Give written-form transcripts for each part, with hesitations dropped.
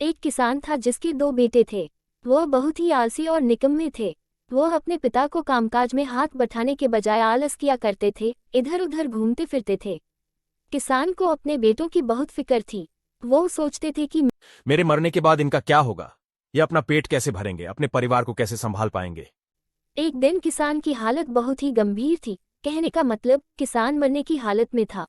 एक किसान था जिसके दो बेटे थे। वह बहुत ही आलसी और निकम्मे थे। वह अपने पिता को कामकाज में हाथ बटाने के बजाय आलस किया करते थे, इधर उधर घूमते फिरते थे। किसान को अपने बेटों की बहुत फिक्र थी। वो सोचते थे कि मेरे मरने के बाद इनका क्या होगा? ये अपना पेट कैसे भरेंगे, अपने परिवार को कैसे संभाल पाएंगे? एक दिन किसान की हालत बहुत ही गंभीर थी। कहने का मतलब किसान मरने की हालत में था।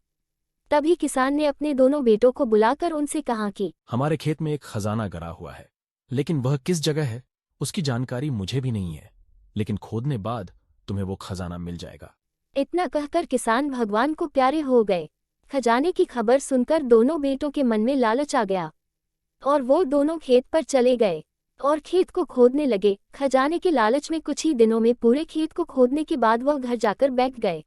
तभी किसान ने अपने दोनों बेटों को बुलाकर उनसे कहा कि हमारे खेत में एक खजाना गिरा हुआ है, लेकिन वह किस जगह है उसकी जानकारी मुझे भी नहीं है, लेकिन खोदने बाद तुम्हें वो खजाना मिल जाएगा। इतना कहकर किसान भगवान को प्यारे हो गए। खजाने की खबर सुनकर दोनों बेटों के मन में लालच आ गया और वो दोनों खेत पर चले गए और खेत को खोदने लगे। खजाने के लालच में कुछ ही दिनों में पूरे खेत को खोदने के बाद वह घर जाकर बैठ गए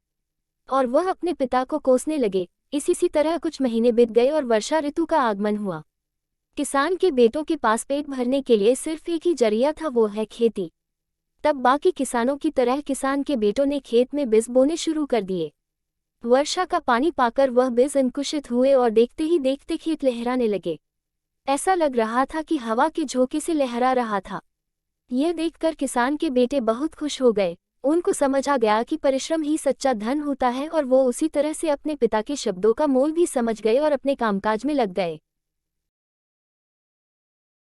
और वह अपने पिता को कोसने लगे। इसी तरह कुछ महीने बीत गए और वर्षा ऋतु का आगमन हुआ। किसान के बेटों के पास पेट भरने के लिए सिर्फ एक ही जरिया था, वो है खेती। तब बाकी किसानों की तरह किसान के बेटों ने खेत में बीज बोने शुरू कर दिए। वर्षा का पानी पाकर वह बीज अंकुशित हुए और देखते ही देखते खेत लहराने लगे। ऐसा लग रहा था कि हवा के झोंके से लहरा रहा था। यह देखकर किसान के बेटे बहुत खुश हो गए। उनको समझ आ गया कि परिश्रम ही सच्चा धन होता है और वो उसी तरह से अपने पिता के शब्दों का मोल भी समझ गए और अपने कामकाज में लग गए।